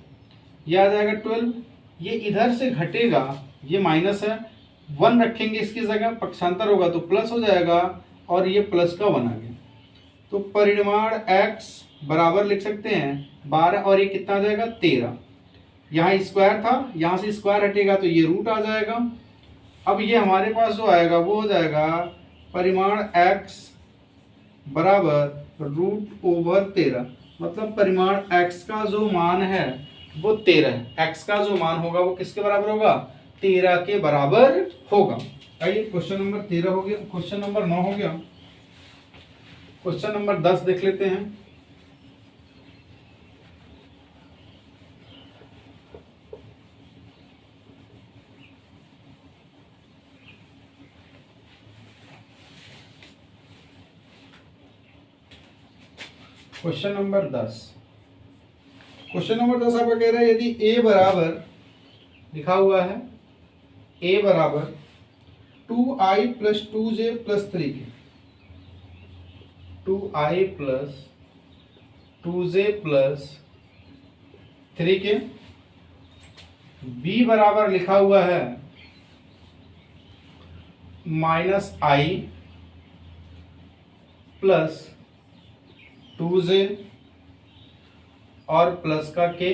ये आ जाएगा 12, ये इधर से घटेगा, ये माइनस है, 1 रखेंगे इसकी जगह, पक्षांतर होगा तो प्लस हो जाएगा, और ये प्लस का 1 आ गया। तो परिमाण x बराबर लिख सकते हैं 12 और ये कितना आ जाएगा 13। यहाँ स्क्वायर था, यहाँ से स्क्वायर हटेगा तो ये रूट आ जाएगा। अब ये हमारे पास जो आएगा वो हो जाएगा परिमाण x बराबर रूट ओवर 13, मतलब परिमाण x का जो मान है वो 13 है। x का जो मान होगा वो किसके बराबर होगा 13 के बराबर होगा। आइए क्वेश्चन नंबर 13 हो गया, क्वेश्चन नंबर 9 हो गया। क्वेश्चन नंबर 10 देख लेते हैं। क्वेश्चन नंबर 10, क्वेश्चन नंबर 10 आपका कह रहा है यदि a बराबर लिखा हुआ है a बराबर 2i प्लस 2j प्लस 3 के, 2i प्लस 2j प्लस 3 के, b बराबर लिखा हुआ है माइनस i प्लस 2j और प्लस का k,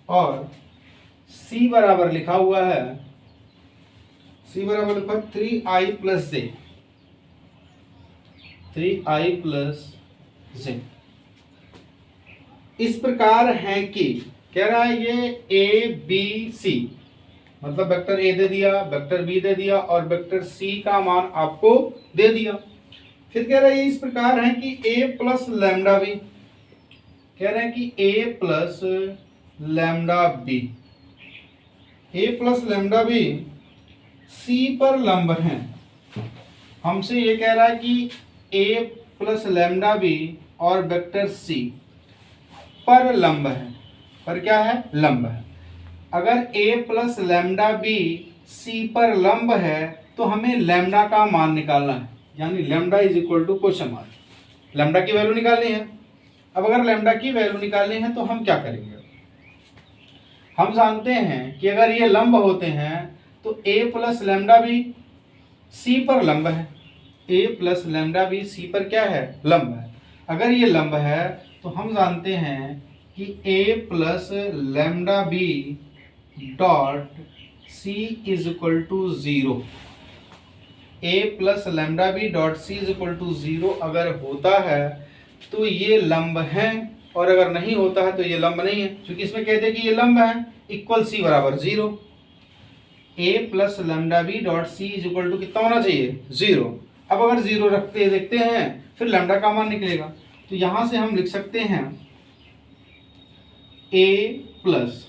और c बराबर लिखा हुआ है, c बराबर लिखा है 3i plus j, 3i plus j। इस प्रकार है कि कह रहा है ये a b c, मतलब वेक्टर a दे दिया, वेक्टर b दे दिया और वेक्टर c का मान आपको दे दिया। फिर कह रहा है ये इस प्रकार है कि a प्लस लैम्डा बी, कह रहे हैं कि a plus lambda B, a plus lambda B c पर लंब है। हमसे ये कह रहा है कि a प्लस लैम्डा बी और वेक्टर c पर लंब है, पर क्या है लंब है। अगर a plus lambda B c पर लंब है तो हमें लैम्डा का मान निकालना है, यानी lambda is equal to question mark, lambda की वैल्यू निकालनी है। अब अगर लैम्डा की वैल्यू निकालनी है तो हम क्या करेंगे, हम जानते हैं कि अगर ये लंब होते हैं तो a plus lambda B c पर लंब है, a plus lambda B c पर क्या है लंब है। अगर ये लंब है तो हम जानते हैं कि a plus lambda B dot c is equal to 0, a plus lambda B dot C is equal to 0 अगर होता है तो ये लंब है, और अगर नहीं होता है तो ये लंब नहीं है, क्योंकि इसमें कहते हैं कि ये लंब है। इक्वल सी बराबर 0, a plus lambda B dot C is equal to कितना होना चाहिए 0। अब अगर 0 रखते देखते हैं फिर लैम्डा का मान निकलेगा, तो यहां से हम लिख सकते हैं a plus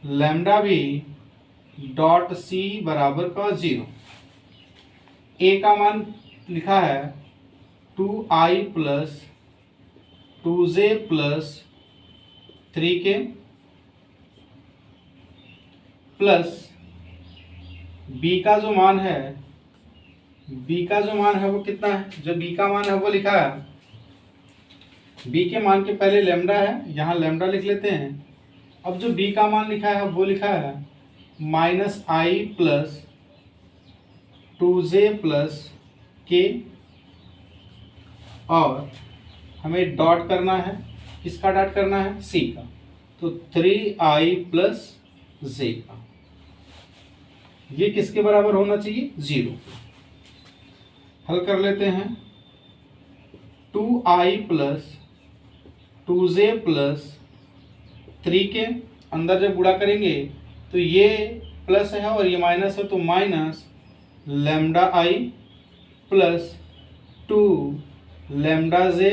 lambda B dot C बराबर का 0। a का मान लिखा है 2i प्लस 2j प्लस 3 के, प्लस b का जो मान है, b का जो मान है वो कितना है, जो b का मान है वो लिखा है, b के मान के पहले लैम्डा है, यहाँ लैम्डा लिख लेते हैं। अब जो b का मान लिखा है वो लिखा है minus i plus 2j plus k, और हमें डॉट करना है, किसका डॉट करना है c का, तो 3i प्लस j का, ये किसके बराबर होना चाहिए 0। हल कर लेते हैं 2i प्लस 2j प्लस 3 के, अंदर जब गुणा करेंगे तो ये प्लस है और ये माइनस है, तो minus lambda i plus 2 lambda j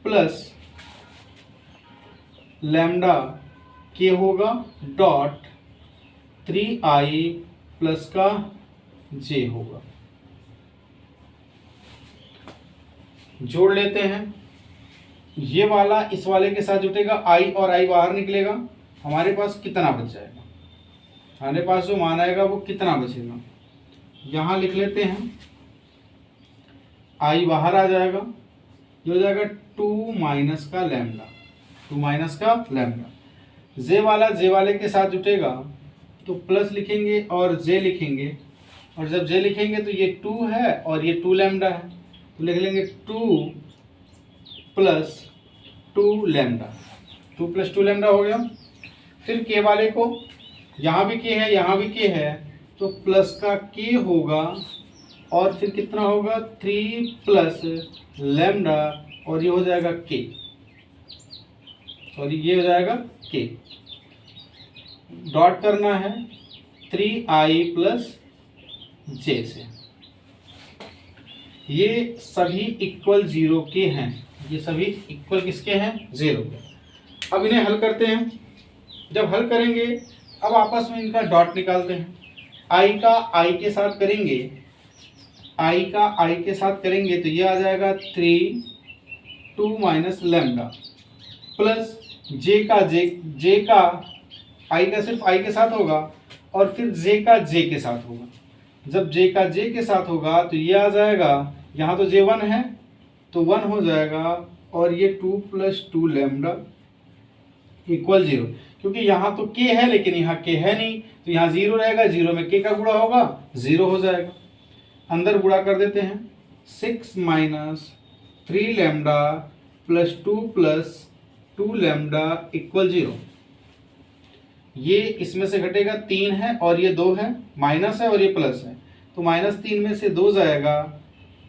plus lambda के होगा डॉट 3i प्लस का j होगा। जोड़ लेते हैं, ये वाला इस वाले के साथ जुटेगा, i और i बाहर निकलेगा, हमारे पास कितना बच जाएगा, हमारे पास जो मान आएगा वो कितना बचेगा। यहाँ लिख लेते हैं i बाहर आ जाएगा, ये हो जाएगा 2 माइनस का लैम्डा, 2 माइनस का लैम्डा। जे वाला जे वाले के साथ जुटेगा तो प्लस लिखेंगे और जे लिखेंगे, और जब जे लिखेंगे तो ये 2 है और ये 2 लैम्डा है, तो लिख लेंगे 2 प्लस 2 लैम्डा, 2 + 2 लैम्डा हो गया। फिर के वाले को, यहाँ भी के है यहाँ भी के है, तो प्लस का के होगा और फिर कितना होगा 3 + लैम्डा और ये हो जाएगा के, सॉरी ये हो जाएगा के। डॉट करना है 3i + j से। ये सभी इक्वल 0 के हैं, ये सभी इक्वल किसके हैं 0 के। अब इन्हें हल करते हैं। जब हल करेंगे अब आपस में इनका डॉट निकालते हैं। i का i के साथ करेंगे, i का i के साथ करेंगे तो ये आ जाएगा 3 2 - लैम्डा प्लस j का i का सिर्फ i के साथ होगा और फिर j का j के साथ होगा। जब j का j के साथ होगा तो ये आ जाएगा, यहाँ तो j 1 है तो 1 हो जाएगा और ये 2 + 2 लैम्डा इक्वल 0। क्योंकि यहाँ तो k है लेकिन यहाँ k है नहीं तो यहाँ 0 रहेगा, 0 में k का गुणा होगा 0 हो जाएगा। अंदर गुणा कर देते हैं, 6 - 3 लैम्डा प्लस 2 + 2 लैम्डा इक्वल 0। ये इसमें से घटेगा 3 है और ये 2 है, माइनस है और ये प्लस है, तो -3 में से 2 जाएगा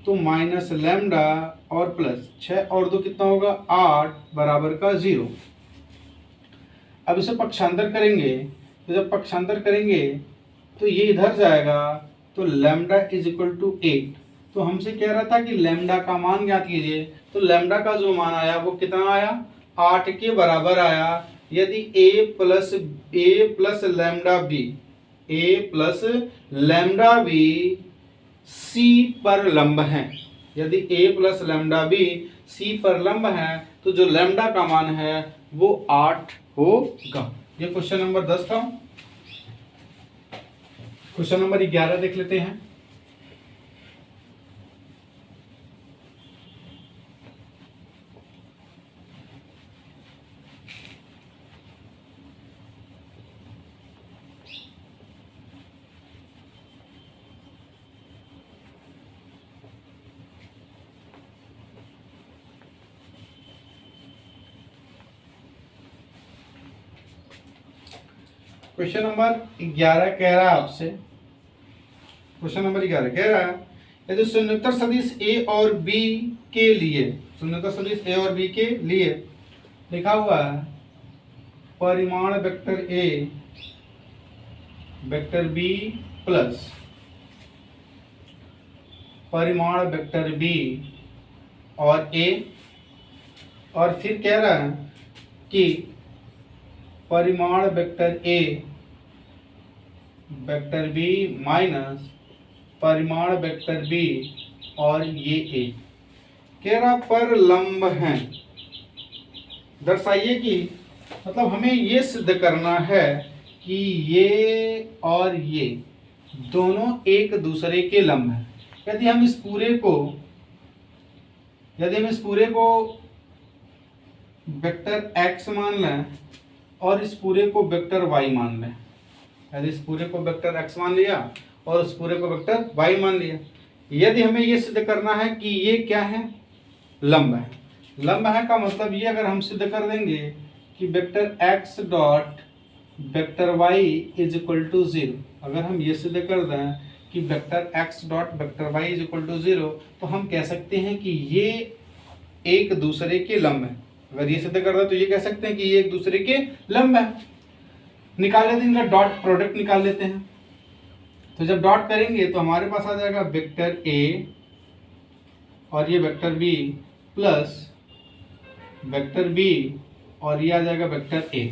तो माइनस लैम्डा और प्लस 6 और 2 कितना होगा 8 बराबर का 0। अब इसे पक्षांतर करेंगे तो जब पक्षांतर करेंगे तो ये इधर जाएगा तो लैम्डा = 8। तो हमसे कह रहा था कि लैम्डा का मान ज्ञात कीजिए, तो लैम्डा का जो मान आया वो कितना आया 8 के बराबर आया। यदि a plus lambda B c पर लंब है, यदि a plus lambda B c पर लंब है तो जो लैम्डा का मान है वो 8 होगा। ये क्वेश्चन नंबर 10 था। क्वेश्चन नंबर 11 देख लेते हैं। क्वेश्चन नंबर 11 कह रहा है आपसे, क्वेश्चन नंबर 11 कह रहा है यदि शून्योत्तर सदिश a और b के लिए, शून्योत्तर सदिश a और b के लिए लिखा हुआ है परिमाण vector a vector b plus परिमाण वेक्टर b और a, और फिर कह रहा है कि परिमाण vector a vector b minus परिमाण वेक्टर b और ये a कह रहा पर लंब हैं। दर्शाइए कि मतलब हमें ये सिद्ध करना है कि ये और ये दोनों एक दूसरे के लंब हैं। यदि हम इस पूरे को वेक्टर x मान लें और इस पूरे को वेक्टर y मान लें, यदि इस पूरे को वेक्टर x मान लिया और इस पूरे को वेक्टर y मान लिया, यदि हमें ये सिद्ध करना है कि ये क्या है लंब है। लंब है का मतलब ये अगर हम सिद्ध कर देंगे कि vector x dot vector y = 0, अगर हम ये सिद्ध कर दें कि vector x dot vector y = 0 तो हम कह सकते हैं कि ये एक दूसरे के लंब है। अगर ये सिद्ध कर दें तो ये कह सकते हैं कि ये एक दूसरे के लंब है। निकाल लेते हैं, इनका डॉट प्रोडक्ट निकाल लेते हैं। तो जब डॉट करेंगे तो हमारे पास आ जाएगा वेक्टर a और ये vector b plus vector b और ये आ जाएगा वेक्टर a।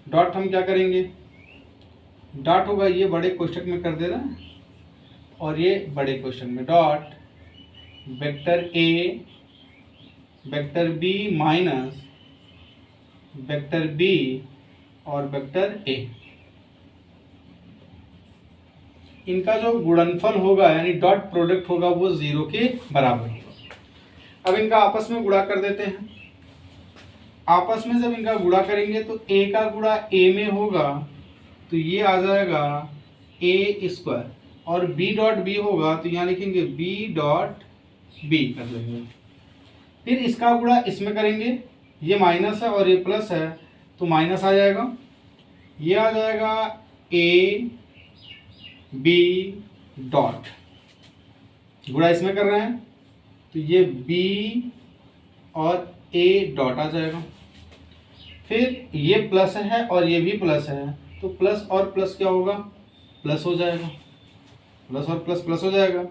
डॉट हम क्या करेंगे, डॉट होगा ये बड़े कोष्ठक में कर दे रहा है और ये बड़े कोष्ठक में, dot vector a vector b minus vector b और वेक्टर a, इनका जो गुणनफल होगा यानी डॉट प्रोडक्ट होगा वो 0 के बराबर होगा। अब इनका आपस में गुणा कर देते हैं। आपस में जब इनका गुणा करेंगे तो a का गुणा a में होगा तो ये आ जाएगा a² और b डॉट b होगा तो यहाँ लिखेंगे b डॉट बी कर लेंगे। फिर इसका गुणा इसमें करेंगे, ये माइनस है और ये प्लस है तो माइनस आ जाएगा, ये आ जाएगा ए बी डॉट, गुणा इसमें कर रहे हैं तो ये बी और ए डॉट आ जाएगा। फिर ये प्लस है और ये भी प्लस है तो प्लस और प्लस क्या होगा, प्लस हो जाएगा, प्लस और प्लस प्लस हो जाएगा।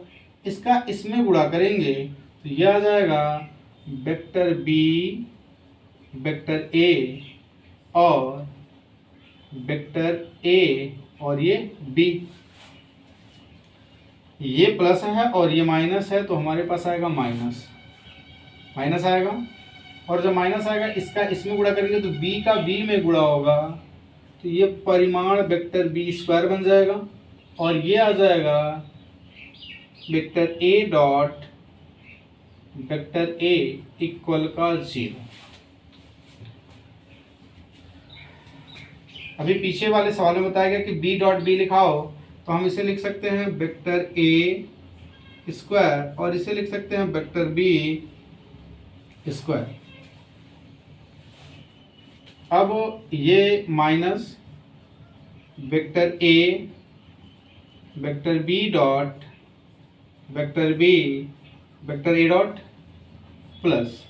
इसका इसमें गुणा करेंगे तो ये आ जाएगा वेक्टर बी वेक्टर ए और वेक्टर ए और ये बी। ये प्लस है और ये माइनस है तो हमारे पास आएगा माइनस, माइनस आएगा। और जब माइनस आएगा इसका इसमें गुणा करेंगे तो b का b में गुणा होगा तो ये परिमाण वेक्टर बी स्क्वायर बन जाएगा और ये आ जाएगा vector a dot vector a equal का 0। अभी पीछे वाले सवाल में बताया गया कि b डॉट b लिखाओ तो हम इसे लिख सकते हैं वेक्टर a स्क्वायर और इसे लिख सकते हैं वेक्टर b स्क्वायर। अब ये minus vector a vector b dot vector b vector a dot plus,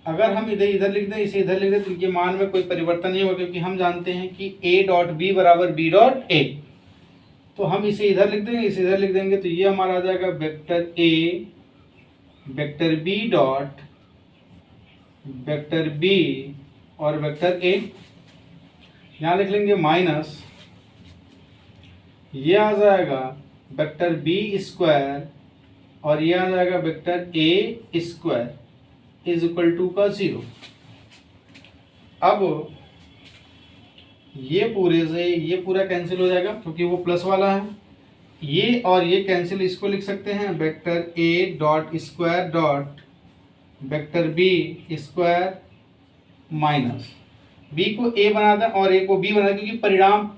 अगर हम इधर इधर लिख दें इसे इधर लिख दें तो इनके मान में कोई परिवर्तन नहीं होगा क्योंकि हम जानते हैं कि a डॉट b बराबर b डॉट a। तो हम इसे इधर लिख देंगे इसे इधर लिख देंगे तो ये हमारा आ जाएगा vector a vector b dot vector b और वेक्टर a। यहाँ लिख लेंगे माइनस, ये आ जाएगा वेक्टर b स्क्वायर और ये आ जाएगा vector a square is equal to का 0। अब ये पूरे से ये पूरा कैंसिल हो जाएगा क्योंकि वो प्लस वाला है, ये और ये कैंसिल, इसको लिख सकते हैं vector a dot square dot vector b square minus b को a बना दें और a को b बना दें क्योंकि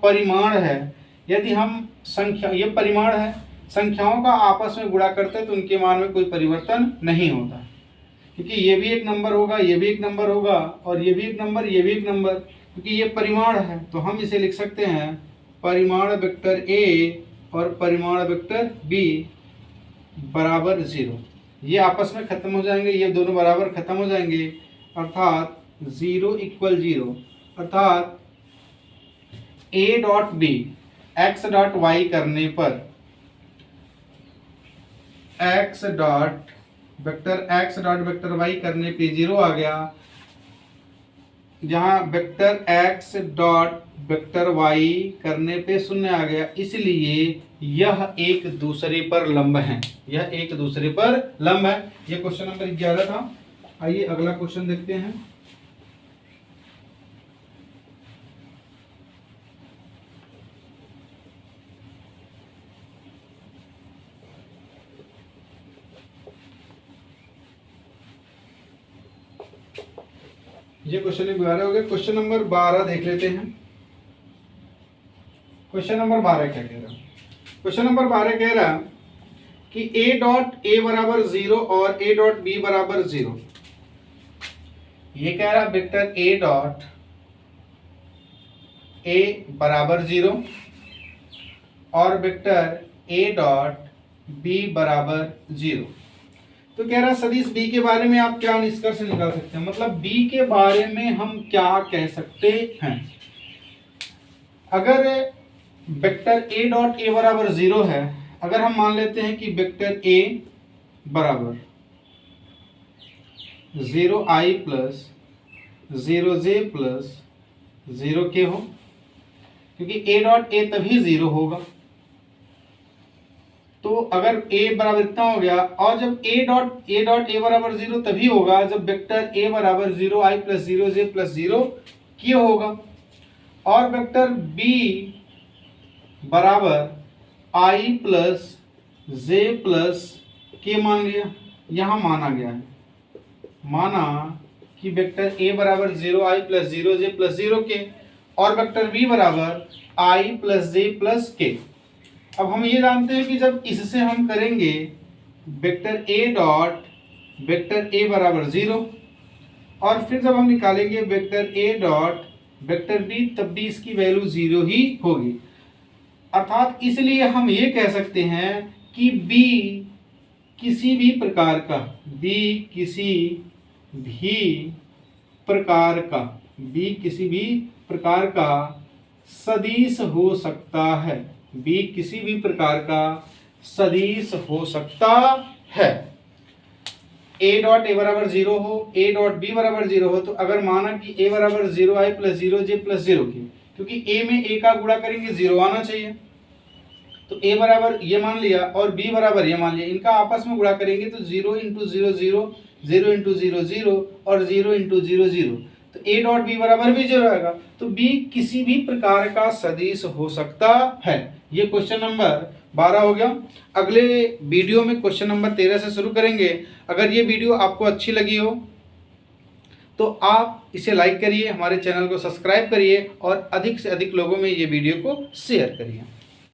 परिमाण है। यदि हम संख्या, ये परिमाण है, संख्याओं का आपस में गुणा करते हैं तो उनके मान में कोई परिवर्तन नहीं होता क्योंकि ये भी एक नंबर होगा, ये भी एक नंबर होगा और ये भी एक नंबर, ये भी एक नंबर, क्योंकि ये परिमाण है तो हम इसे लिख सकते हैं परिमाण वेक्टर a और परिमाण वेक्टर b बराबर 0। ये आपस में खत्म हो जाएंगे, ये दोनों बराबर खत्म हो जाएंगे अर्थात 0 इक्वल 0, अर्थात a dot b x dot y करने पर x डॉट वेक्टर y करने पे 0 आ गया, जहाँ vector x dot vector y करने पे 0 आ गया। इसलिए यह एक दूसरे पर लंब है, यह एक दूसरे पर लंब है। यह क्वेश्चन नंबर 11 था। आइए अगला क्वेश्चन देखते हैं। ये क्वेश्चन नंबर 12 हो गया। क्वेश्चन नंबर 12 देख लेते हैं। क्वेश्चन नंबर 12 क्या कह रहा है? क्वेश्चन नंबर 12 कह रहा कि a डॉट a बराबर 0 और a डॉट b बराबर 0। ये कह रहा वेक्टर a डॉट a बराबर 0 और वेक्टर a डॉट b बराबर 0। तो कह रहा सदिश b के बारे में आप क्या निष्कर्ष निकाल सकते हैं, मतलब b के बारे में हम क्या कह सकते हैं। अगर वेक्टर a डॉट a बराबर 0 है, अगर हम मान लेते हैं कि वेक्टर a बराबर 0i plus 0j plus 0k हो, क्योंकि a डॉट a तभी 0 होगा। तो अगर a बराबर इतना हो गया, और जब a डॉट a बराबर 0 तभी होगा जब वेक्टर a बराबर 0i plus 0j plus 0k होगा, और वेक्टर b बराबर i plus j plus k मान लिया। यहाँ माना गया है, माना कि वेक्टर a बराबर 0i plus 0j plus 0k और वेक्टर b बराबर i plus j plus k। अब हम ये जानते हैं कि जब इससे हम करेंगे vector A dot vector A बराबर 0, और फिर जब हम निकालेंगे vector A dot vector B, तब भी इसकी वैल्यू 0 ही होगी। अर्थात इसलिए हम ये कह सकते हैं कि बी किसी भी प्रकार का सदिश हो सकता है। बी किसी भी प्रकार का सदिश हो सकता है। ए डॉट ए बराबर 0 हो, ए डॉट बी बराबर 0 हो, तो अगर माना कि ए बराबर 0i प्लस 0j प्लस 0 की, क्योंकि ए में ए का गुणा करेंगे 0 आना चाहिए, तो ए बराबर ये मान लिया और बी बराबर ये मान लिया, इनका आपस में गुणा करेंगे तो 0 इंटू 0 0, 0 इंटू 0 0 और 0 इंटू 0 0, तो ए डॉट बी बराबर भी 0 आएगा। तो बी किसी भी प्रकार का सदिश हो सकता है। ये क्वेश्चन नंबर 12 हो गया। अगले वीडियो में क्वेश्चन नंबर 13 से शुरू करेंगे। अगर ये वीडियो आपको अच्छी लगी हो तो आप इसे लाइक करिए, हमारे चैनल को सब्सक्राइब करिए और अधिक से अधिक लोगों में ये वीडियो को शेयर करिए।